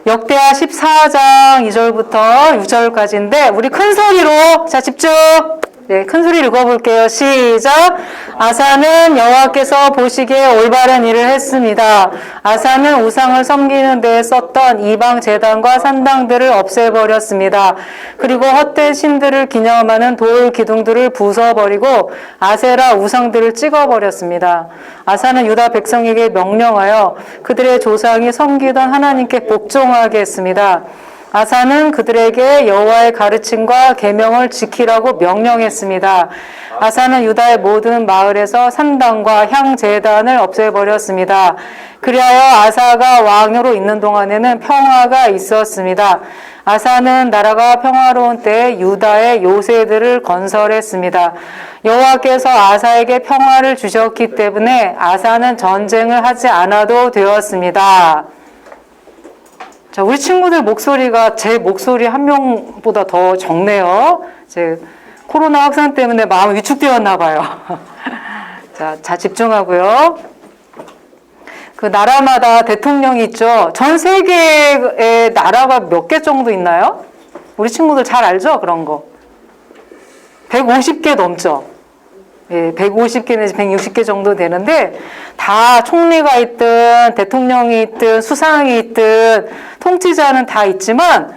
역대하 14장 2절부터 6절까지인데 우리 큰 소리로 자 집중. 네, 큰 소리 읽어볼게요. 시작. 아사는 여호와께서 보시기에 올바른 일을 했습니다. 아사는 우상을 섬기는 데에 썼던 이방 제단과 산당들을 없애버렸습니다. 그리고 헛된 신들을 기념하는 돌 기둥들을 부숴버리고 아세라 우상들을 찍어버렸습니다. 아사는 유다 백성에게 명령하여 그들의 조상이 섬기던 하나님께 복종하게 했습니다. 아사는 그들에게 여호와의 가르침과 계명을 지키라고 명령했습니다. 아사는 유다의 모든 마을에서 산당과 향제단을 없애버렸습니다. 그리하여 아사가 왕으로 있는 동안에는 평화가 있었습니다. 아사는 나라가 평화로운 때에 유다의 요새들을 건설했습니다. 여호와께서 아사에게 평화를 주셨기 때문에 아사는 전쟁을 하지 않아도 되었습니다. 자, 우리 친구들 목소리가 제 목소리 한 명보다 더 적네요. 이제 코로나 확산 때문에 마음이 위축되었나 봐요. 자, 집중하고요. 그 나라마다 대통령이 있죠. 전 세계에 나라가 몇 개 정도 있나요? 우리 친구들 잘 알죠? 그런 거. 150개 넘죠. 예, 150개 내지 160개 정도 되는데 다 총리가 있든 대통령이 있든 수상이 있든 통치자는 다 있지만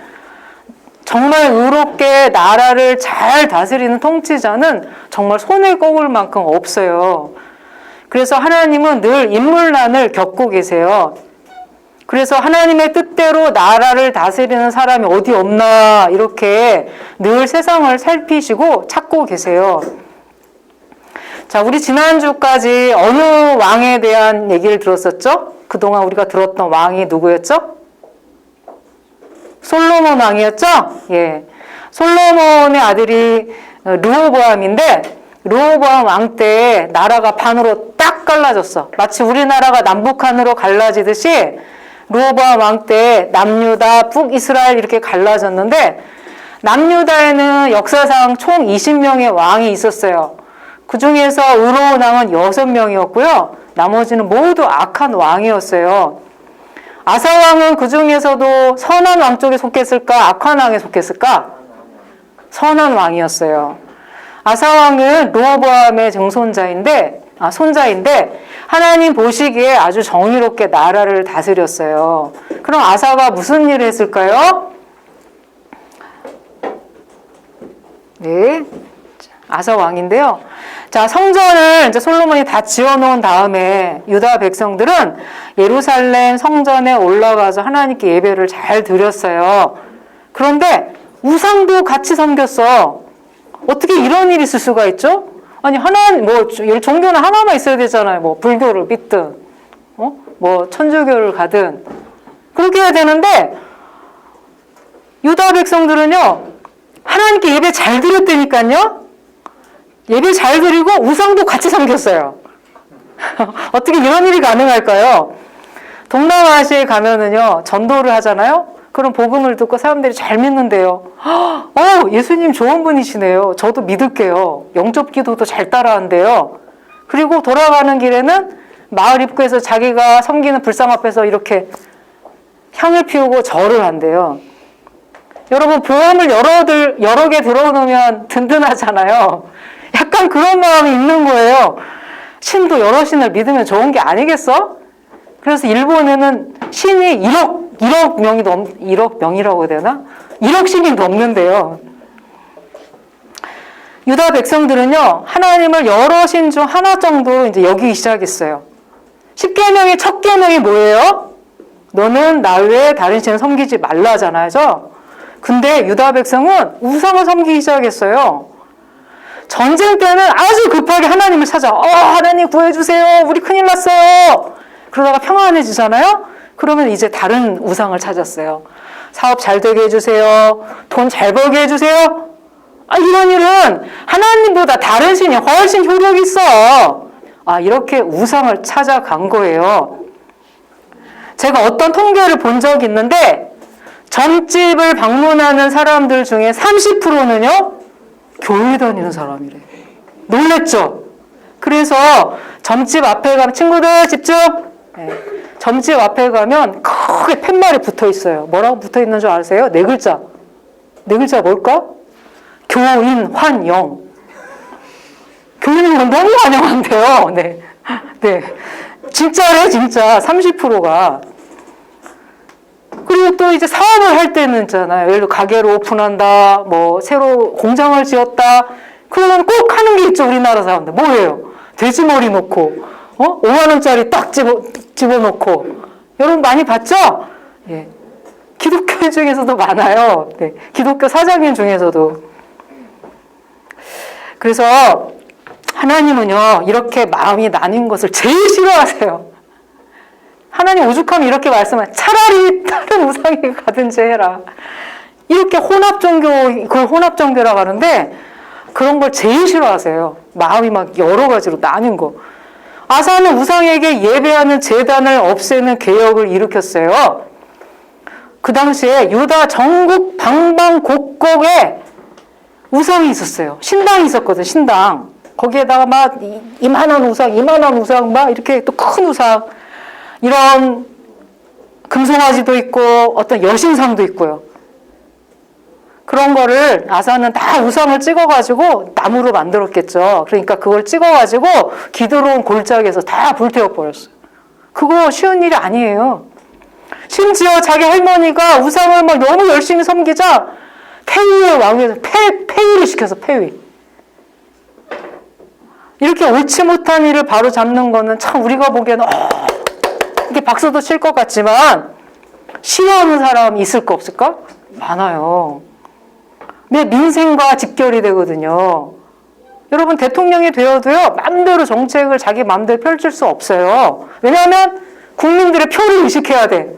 정말 의롭게 나라를 잘 다스리는 통치자는 정말 손에 꼽을 만큼 없어요. 그래서 하나님은 늘 인물난을 겪고 계세요. 그래서 하나님의 뜻대로 나라를 다스리는 사람이 어디 없나 이렇게 늘 세상을 살피시고 찾고 계세요. 자, 우리 지난주까지 어느 왕에 대한 얘기를 들었었죠? 그동안 우리가 들었던 왕이 누구였죠? 솔로몬 왕이었죠? 예. 솔로몬의 아들이 르호보암인데 르호보암 왕 때 나라가 반으로 딱 갈라졌어. 마치 우리나라가 남북한으로 갈라지듯이 르호보암 왕 때 남유다, 북이스라엘 이렇게 갈라졌는데 남유다에는 역사상 총 20명의 왕이 있었어요. 그 중에서 의로운 왕은 6명이었고요. 나머지는 모두 악한 왕이었어요. 아사 왕은 그 중에서도 선한 왕 쪽에 속했을까? 악한 왕에 속했을까? 선한 왕이었어요. 아사 왕은 르호보암의 손자인데 하나님 보시기에 아주 정의롭게 나라를 다스렸어요. 그럼 아사가 무슨 일을 했을까요? 네. 아사 왕인데요. 자, 성전을 이제 솔로몬이 다 지어놓은 다음에 유다 백성들은 예루살렘 성전에 올라가서 하나님께 예배를 잘 드렸어요. 그런데 우상도 같이 섬겼어. 어떻게 이런 일이 있을 수가 있죠? 아니, 하나님, 종교는 하나만 있어야 되잖아요. 뭐, 불교를 믿든, 뭐, 천주교를 가든. 그렇게 해야 되는데, 유다 백성들은요, 하나님께 예배 잘 드렸다니까요? 예배 잘 드리고 우상도 같이 섬겼어요. 어떻게 이런 일이 가능할까요? 동남아시아에 가면은요, 전도를 하잖아요? 그럼 복음을 듣고 사람들이 잘 믿는데요. 예수님 좋은 분이시네요. 저도 믿을게요. 영접 기도도 잘 따라한대요. 그리고 돌아가는 길에는 마을 입구에서 자기가 섬기는 불상 앞에서 이렇게 향을 피우고 절을 한대요. 여러분, 보험을 여러 개 들어놓으면 든든하잖아요. 약간 그런 마음이 있는 거예요. 신도 여러 신을 믿으면 좋은 게 아니겠어? 그래서 일본에는 신이 1억 명이라고 해야 되나? 1억 신이 넘는데요. 유다 백성들은요, 하나님을 여러 신 중 하나 정도 이제 여기기 시작했어요. 10계명의 첫 계명이 뭐예요? 너는 나 외에 다른 신을 섬기지 말라잖아요. 근데 유다 백성은 우상을 섬기기 시작했어요. 전쟁 때는 아주 급하게 하나님을 찾아. 하나님 구해주세요. 우리 큰일 났어요. 그러다가 평안해지잖아요. 그러면 이제 다른 우상을 찾았어요. 사업 잘 되게 해주세요. 돈 잘 벌게 해주세요. 이런 일은 하나님보다 다른 신이 훨씬 효력이 있어. 이렇게 우상을 찾아간 거예요. 제가 어떤 통계를 본 적이 있는데 점집을 방문하는 사람들 중에 30%는요. 교회 다니는 사람이래. 놀랬죠? 그래서 점집 앞에 가면 친구들 집중. 점집 앞에 가면 크게 팻말이 붙어 있어요. 뭐라고 붙어 있는 줄 아세요? 네 글자. 네 글자 뭘까? 교인 환영. 교인은 너무 환영한데요. 네. 네. 진짜래, 진짜. 30%가. 그리고 또 이제 사업을 할 때는 있잖아요. 예를 들어 가게를 오픈한다, 뭐, 새로 공장을 지었다. 그러면 꼭 하는 게 있죠, 우리나라 사람들. 뭐예요? 돼지머리 놓고, 5만원짜리 딱 집어넣고. 여러분 많이 봤죠? 예. 기독교 중에서도 많아요. 네. 기독교 사장님 중에서도. 그래서 하나님은요, 이렇게 마음이 나뉜 것을 제일 싫어하세요. 하나님 오죽하면 이렇게 말씀하세요. 차라리 다른 우상에 가든지 해라. 이렇게 혼합종교, 그걸 혼합종교라고 하는데, 그런 걸 제일 싫어하세요. 마음이 막 여러 가지로 나뉜 거. 아사는 우상에게 예배하는 제단을 없애는 개혁을 일으켰어요. 그 당시에 유다 전국 방방곡곡에 우상이 있었어요. 신당이 있었거든, 신당. 거기에다가 막 이만한 우상, 막 이렇게 또 큰 우상, 이런 금송아지도 있고 어떤 여신상도 있고요. 그런 거를 아사는 다 우상을 찍어가지고 나무로 만들었겠죠. 그러니까 그걸 찍어가지고 기드론 골짜기에서 다 불태워버렸어요. 그거 쉬운 일이 아니에요. 심지어 자기 할머니가 우상을 막 너무 열심히 섬기자 폐위의 왕위에서 폐위를 시켜서 폐위. 이렇게 옳지 못한 일을 바로 잡는 거는 참 우리가 보기에는 이렇게 박수도 칠 것 같지만 싫어하는 사람이 있을까 없을까? 많아요. 내 민생과 직결이 되거든요. 여러분 대통령이 되어도요, 맘대로 정책을 자기 맘대로 펼칠 수 없어요. 왜냐하면 국민들의 표를 의식해야 돼.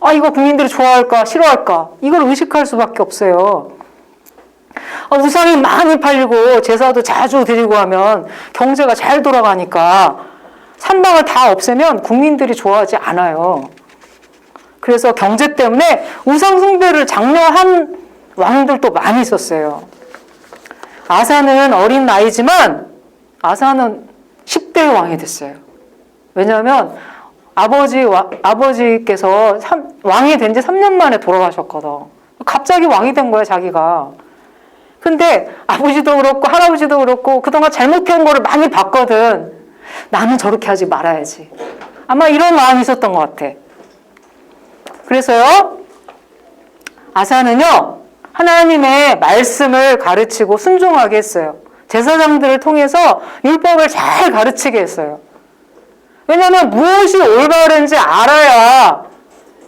아, 이거 국민들이 좋아할까 싫어할까, 이걸 의식할 수밖에 없어요. 우상이 많이 팔리고 제사도 자주 드리고 하면 경제가 잘 돌아가니까 산방을 다 없애면 국민들이 좋아하지 않아요. 그래서 경제 때문에 우상 숭배를 장려한 왕들도 많이 있었어요. 아사는 어린 나이지만 아사는 10대 왕이 됐어요. 왜냐하면 아버지께서 왕이 된 지 3년 만에 돌아가셨거든. 갑자기 왕이 된 거야, 자기가. 근데 아버지도 그렇고 할아버지도 그렇고 그동안 잘못해온 거를 많이 봤거든. 나는 저렇게 하지 말아야지. 아마 이런 마음이 있었던 것 같아. 그래서요, 아사는요, 하나님의 말씀을 가르치고 순종하게 했어요. 제사장들을 통해서 율법을 잘 가르치게 했어요. 왜냐하면 무엇이 올바른지 알아야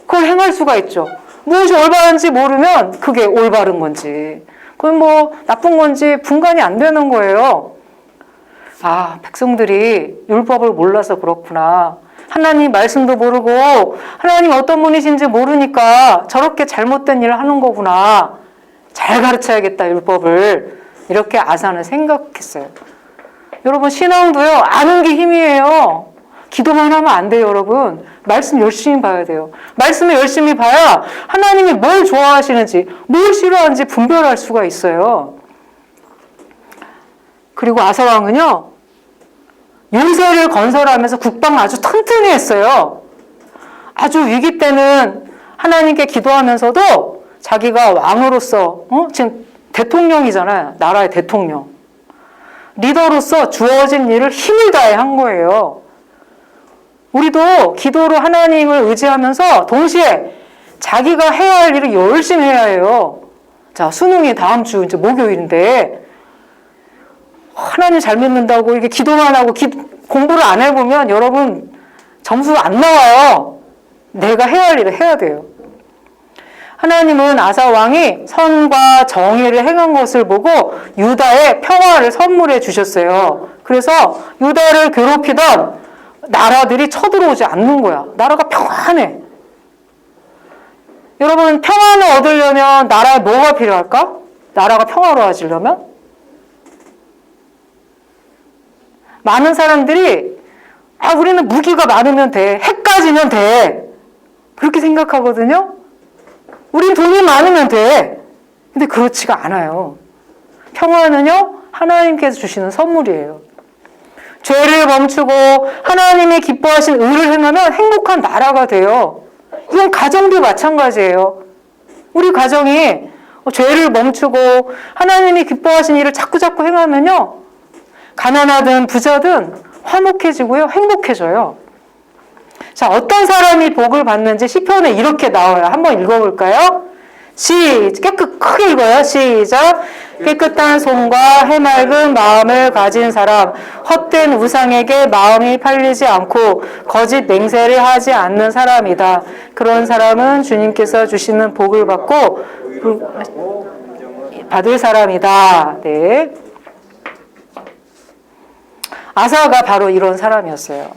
그걸 행할 수가 있죠. 무엇이 올바른지 모르면 그게 올바른 건지, 그건 뭐 나쁜 건지 분간이 안 되는 거예요. 아, 백성들이 율법을 몰라서 그렇구나. 하나님 말씀도 모르고 하나님 어떤 분이신지 모르니까 저렇게 잘못된 일을 하는 거구나. 잘 가르쳐야겠다, 율법을. 이렇게 아사는 생각했어요. 여러분, 신앙도요, 아는 게 힘이에요. 기도만 하면 안 돼요, 여러분. 말씀 열심히 봐야 돼요. 말씀을 열심히 봐야 하나님이 뭘 좋아하시는지, 뭘 싫어하는지 분별할 수가 있어요. 그리고 아사 왕은요, 요새를 건설하면서 국방을 아주 튼튼히 했어요. 아주 위기 때는 하나님께 기도하면서도 자기가 왕으로서, 지금 대통령이잖아요. 나라의 대통령. 리더로서 주어진 일을 힘을 다해 한 거예요. 우리도 기도로 하나님을 의지하면서 동시에 자기가 해야 할 일을 열심히 해야 해요. 자, 수능이 다음 주 이제 목요일인데, 하나님 잘 믿는다고 이렇게 기도만 하고 공부를 안 해보면 여러분 점수 안 나와요. 내가 해야 할 일을 해야 돼요. 하나님은 아사 왕이 선과 정의를 행한 것을 보고 유다에 평화를 선물해 주셨어요. 그래서 유다를 괴롭히던 나라들이 쳐들어오지 않는 거야. 나라가 평안해. 여러분, 평안을 얻으려면 나라에 뭐가 필요할까? 나라가 평화로워지려면? 많은 사람들이 우리는 무기가 많으면 돼. 핵까지면 돼. 그렇게 생각하거든요. 우린 돈이 많으면 돼. 근데 그렇지가 않아요. 평화는요, 하나님께서 주시는 선물이에요. 죄를 멈추고 하나님이 기뻐하신 의를 행하면 행복한 나라가 돼요. 이건 가정도 마찬가지예요. 우리 가정이 죄를 멈추고 하나님이 기뻐하신 일을 자꾸자꾸 행하면요. 가난하든 부자든 화목해지고요. 행복해져요. 자, 어떤 사람이 복을 받는지 시편에 이렇게 나와요. 한번 읽어볼까요? 크게 읽어요. 시작. 깨끗한 손과 해맑은 마음을 가진 사람, 헛된 우상에게 마음이 팔리지 않고 거짓 맹세를 하지 않는 사람이다. 그런 사람은 주님께서 주시는 복을 받을 사람이다. 네. 아사가 바로 이런 사람이었어요.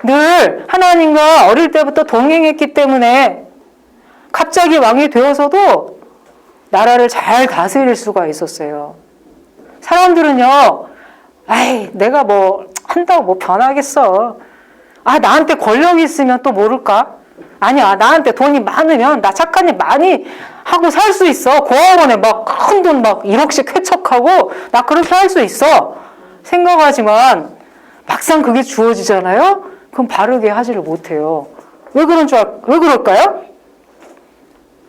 늘 하나님과 어릴 때부터 동행했기 때문에 갑자기 왕이 되어서도 나라를 잘 다스릴 수가 있었어요. 사람들은요, 내가 뭐 한다고 뭐 변하겠어. 나한테 권력이 있으면 또 모를까? 아니야, 나한테 돈이 많으면 나 착한 일 많이 하고 살 수 있어. 고아원에 막 큰 돈 막 1억씩 회척하고 나 그렇게 할 수 있어. 생각하지만 막상 그게 주어지잖아요? 그럼 바르게 하지를 못해요. 왜 그럴까요?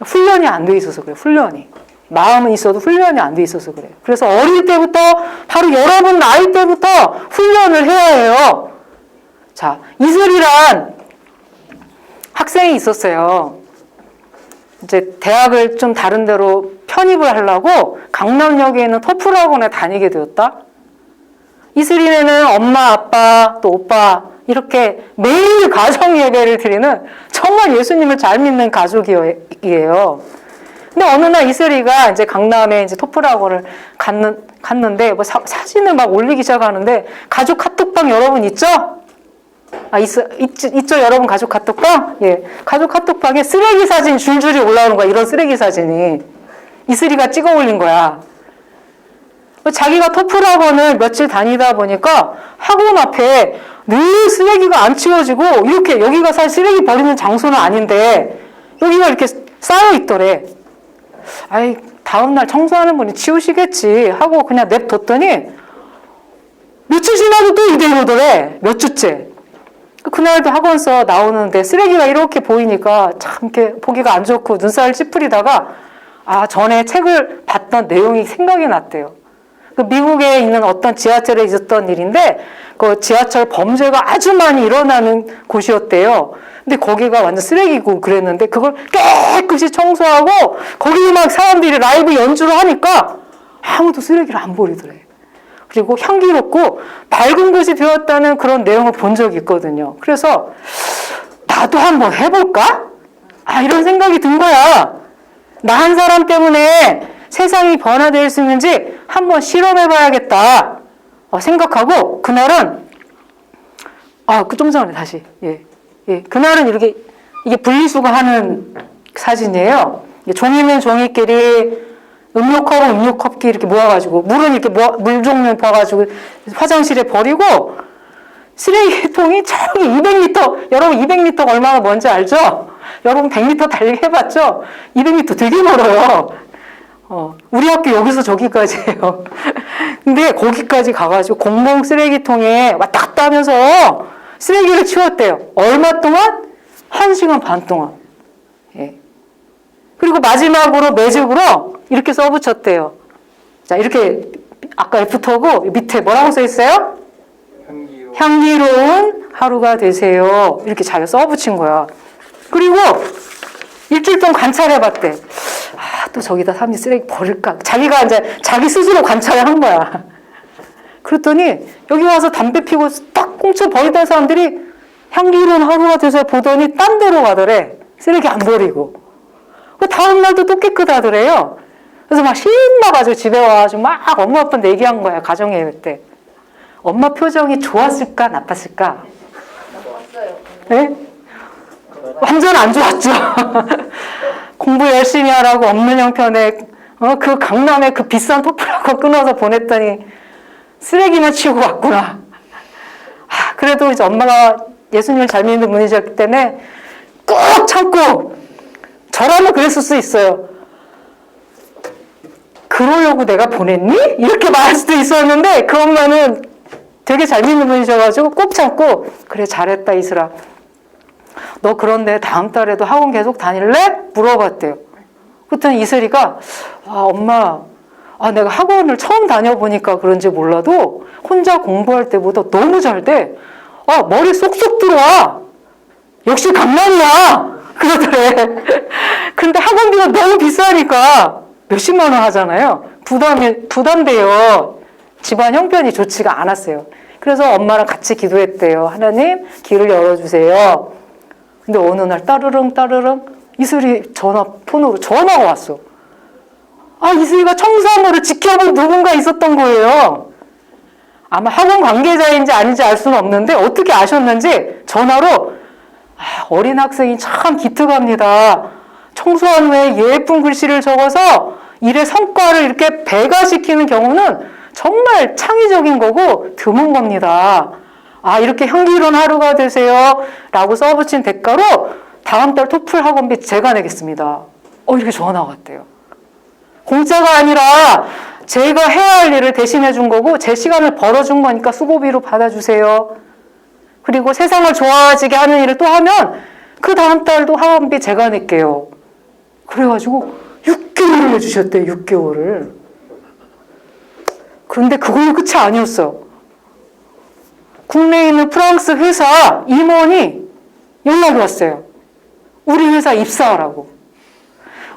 훈련이 안 돼 있어서 그래요. 훈련이. 마음은 있어도 훈련이 안 돼 있어서 그래요. 그래서 어릴 때부터 바로 여러분 나이 때부터 훈련을 해야 해요. 자, 이슬이란 학생이 있었어요. 이제 대학을 좀 다른 데로 편입을 하려고 강남역에 있는 터프학원에 다니게 되었다. 이슬이네는 엄마, 아빠, 또 오빠 이렇게 매일 가정 예배를 드리는 정말 예수님을 잘 믿는 가족이에요. 근데 어느 날 이슬이가 이제 강남에 이제 토플학원을 갔는데 뭐 사진을 막 올리기 시작하는데 가족 카톡방 여러분 있죠? 있죠 여러분 가족 카톡방? 예. 가족 카톡방에 쓰레기 사진 줄줄이 올라오는 거야. 이런 쓰레기 사진이. 이슬이가 찍어 올린 거야. 자기가 토플학원을 며칠 다니다 보니까 학원 앞에 늘 쓰레기가 안 치워지고 이렇게 여기가 사실 쓰레기 버리는 장소는 아닌데 여기가 이렇게 쌓여 있더래. 다음날 청소하는 분이 치우시겠지 하고 그냥 냅뒀더니 며칠 지나도 또 이대로더래. 몇 주째. 그날도 학원서 나오는데 쓰레기가 이렇게 보이니까 참 이렇게 보기가 안 좋고 눈살을 찌푸리다가 전에 책을 봤던 내용이 생각이 났대요. 그 미국에 있는 어떤 지하철에 있었던 일인데 그 지하철 범죄가 아주 많이 일어나는 곳이었대요. 근데 거기가 완전 쓰레기고 그랬는데 그걸 깨끗이 청소하고 거기 막 사람들이 라이브 연주를 하니까 아무도 쓰레기를 안 버리더래. 그리고 향기롭고 밝은 곳이 되었다는 그런 내용을 본 적이 있거든요. 그래서 나도 한번 해볼까? 이런 생각이 든 거야. 나 한 사람 때문에 세상이 변화될 수 있는지 한번 실험해봐야겠다 생각하고 그날은 좀 전에 다시 그날은 이게 분리수거하는 사진이에요. 종이면 종이끼리 음료컵은 음료컵끼리 이렇게 모아가지고 물은 이렇게 물 종류 부어가지고 화장실에 버리고 쓰레기통이 저기 200m 여러분 200m가 얼마나 먼지 알죠? 여러분 100m 달리기 해봤죠? 200m 되게 멀어요. 우리 학교 여기서 저기까지예요. 근데 거기까지 가가지고 공공 쓰레기통에 왔다 갔다 하면서 쓰레기를 치웠대요. 얼마 동안? 1시간 반 동안. 예. 그리고 마지막으로 매직으로 이렇게 써붙였대요. 자, 이렇게 아까 애프터고 밑에 뭐라고 써 있어요? 향기로운 하루가 되세요. 이렇게 자기가 써붙인 거야. 그리고 일주일 동안 관찰해봤대. 또 저기다 사람이 쓰레기 버릴까? 자기가 이제 자기 스스로 관찰을 한 거야. 그랬더니 여기 와서 담배 피고 딱 꽁쳐 버리던 사람들이 향기로운 하루가 돼서 보더니 딴 데로 가더래. 쓰레기 안 버리고. 그 다음날도 또 깨끗하더래요. 그래서 막 신나가지고 집에 와가지고 막 엄마 아빠한테 얘기한 거야. 가정예배 때. 엄마 표정이 좋았을까 나빴을까? 좋았어요. 네? 완전 안 좋았죠. 공부 열심히 하라고 없는 형편에 그 강남에 그 비싼 토플하고 끊어서 보냈더니 쓰레기만 치우고 왔구나. 그래도 이제 엄마가 예수님을 잘 믿는 분이셨기 때문에 꾹 참고 저라면 그랬을 수 있어요. 그러려고 내가 보냈니? 이렇게 말할 수도 있었는데 그 엄마는 되게 잘 믿는 분이셔가지고 꼭 참고 그래 잘했다 이슬아. 너 그런데 다음 달에도 학원 계속 다닐래? 물어봤대요. 그랬더니 이슬이가 엄마 내가 학원을 처음 다녀보니까 그런지 몰라도 혼자 공부할 때보다 너무 잘 돼. 머리 쏙쏙 들어와. 역시 강남이야. 그러더래. 근데 학원비가 너무 비싸니까 몇십만 원 하잖아요. 부담돼요. 집안 형편이 좋지가 않았어요. 그래서 엄마랑 같이 기도했대요. 하나님 길을 열어주세요. 근데 어느 날 따르릉 이슬이 폰으로 전화가 왔어. 이슬이가 청소하는 지켜본 누군가 있었던 거예요. 아마 학원 관계자인지 아닌지 알 수는 없는데 어떻게 아셨는지 전화로 어린 학생이 참 기특합니다. 청소한 후에 예쁜 글씨를 적어서 일의 성과를 이렇게 배가시키는 경우는 정말 창의적인 거고 드문 겁니다. 이렇게 향기로운 하루가 되세요. 라고 써붙인 대가로 다음 달 토플 학원비 제가 내겠습니다. 이렇게 전화가 왔대요. 공짜가 아니라 제가 해야 할 일을 대신해 준 거고 제 시간을 벌어준 거니까 수고비로 받아주세요. 그리고 세상을 좋아지게 하는 일을 또 하면 그 다음 달도 학원비 제가 낼게요. 그래가지고 6개월을 내주셨대요. 6개월을. 그런데 그걸로 끝이 아니었어. 국내에 있는 프랑스 회사 임원이 연락이 왔어요. 우리 회사 입사하라고.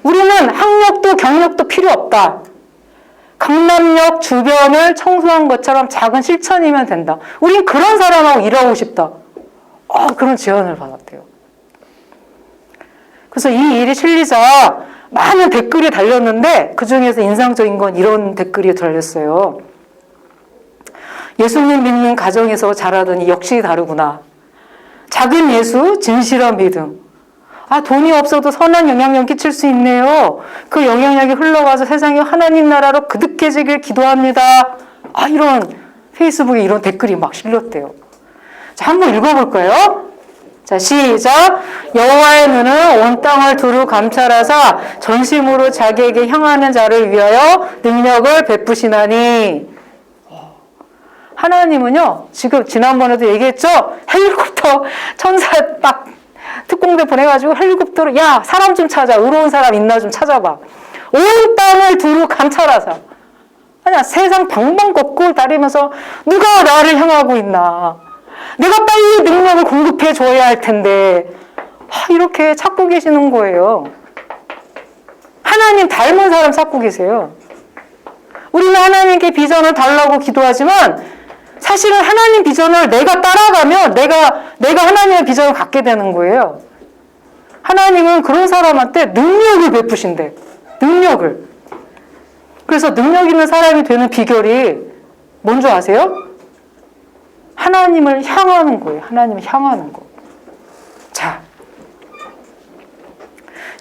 우리는 학력도 경력도 필요 없다. 강남역 주변을 청소한 것처럼 작은 실천이면 된다. 우린 그런 사람하고 일하고 싶다. 그런 제안을 받았대요. 그래서 이 일이 실리자 많은 댓글이 달렸는데 그중에서 인상적인 건 이런 댓글이 달렸어요. 예수님 믿는 가정에서 자라더니 역시 다르구나. 작은 예수, 진실한 믿음. 돈이 없어도 선한 영향력 끼칠 수 있네요. 그 영향력이 흘러가서 세상이 하나님 나라로 그득해지길 기도합니다. 이런 페이스북에 이런 댓글이 막 실렸대요. 자, 한번 읽어볼까요? 자, 시작. 여호와의 눈은 온 땅을 두루 감찰하사 전심으로 자기에게 향하는 자를 위하여 능력을 베푸시나니. 하나님은요, 지금 지난번에도 얘기했죠? 헬리콥터 천사 막 특공대 보내가지고 헬리콥터로 사람 좀 찾아. 의로운 사람 있나 좀 찾아봐. 온 땅을 두루 감찰하사. 세상 방방 거꾸로 다니면서 누가 나를 향하고 있나. 내가 빨리 능력을 공급해 줘야 할 텐데. 이렇게 찾고 계시는 거예요. 하나님 닮은 사람 찾고 계세요. 우리는 하나님께 비전을 달라고 기도하지만 사실은 하나님 비전을 내가 따라가면 내가 하나님의 비전을 갖게 되는 거예요. 하나님은 그런 사람한테 능력을 베푸신대. 능력을. 그래서 능력 있는 사람이 되는 비결이 뭔지 아세요? 하나님을 향하는 거예요. 하나님을 향하는 거. 자,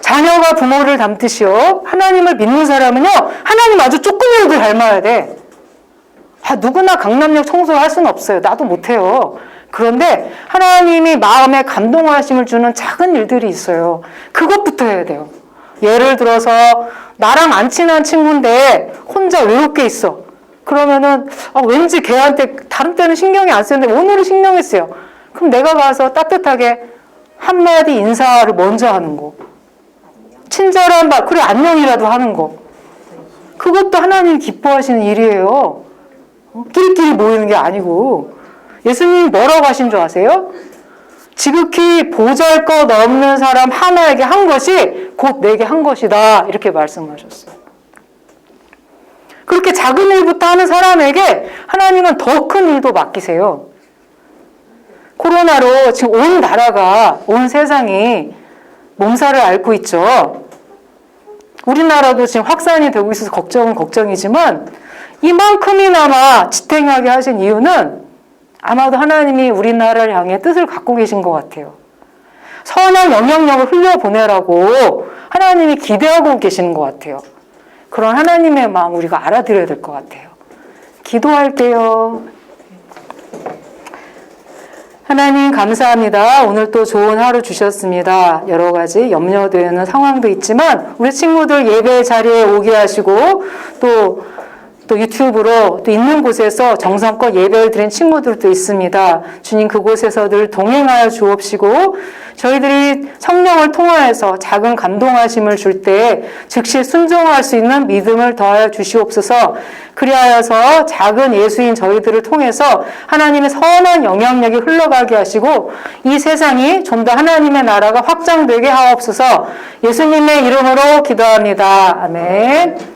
자녀가 부모를 닮듯이요. 하나님을 믿는 사람은요. 하나님 아주 조금이라도 닮아야 돼. 누구나 강남역 청소를 할 수는 없어요. 나도 못해요. 그런데 하나님이 마음에 감동하심을 주는 작은 일들이 있어요. 그것부터 해야 돼요. 예를 들어서 나랑 안 친한 친구인데 혼자 외롭게 있어. 그러면은 왠지 걔한테 다른 때는 신경이 안 쓰는데 오늘은 신경이 쓰여. 그럼 내가 가서 따뜻하게 한마디 인사를 먼저 하는 거. 친절한 말, 그래 안녕이라도 하는 거. 그것도 하나님 기뻐하시는 일이에요. 끼리끼리 모이는 게 아니고. 예수님이 뭐라고 하신 줄 아세요? 지극히 보잘것없는 사람 하나에게 한 것이 곧 내게 한 것이다. 이렇게 말씀하셨어요. 그렇게 작은 일부터 하는 사람에게 하나님은 더 큰 일도 맡기세요. 코로나로 지금 온 나라가, 온 세상이 몸살을 앓고 있죠. 우리나라도 지금 확산이 되고 있어서 걱정은 걱정이지만 이만큼이나마 지탱하게 하신 이유는 아마도 하나님이 우리나라를 향해 뜻을 갖고 계신 것 같아요. 선한 영향력을 흘려보내라고 하나님이 기대하고 계시는 것 같아요. 그런 하나님의 마음 우리가 알아들어야 될 것 같아요. 기도할게요. 하나님 감사합니다. 오늘 또 좋은 하루 주셨습니다. 여러 가지 염려되는 상황도 있지만 우리 친구들 예배 자리에 오게 하시고 또 또 유튜브로 또 있는 곳에서 정성껏 예배를 드린 친구들도 있습니다. 주님 그곳에서 늘 동행하여 주옵시고 저희들이 성령을 통하여서 작은 감동하심을 줄 때 즉시 순종할 수 있는 믿음을 더하여 주시옵소서. 그리하여서 작은 예수인 저희들을 통해서 하나님의 선한 영향력이 흘러가게 하시고 이 세상이 좀 더 하나님의 나라가 확장되게 하옵소서. 예수님의 이름으로 기도합니다. 아멘.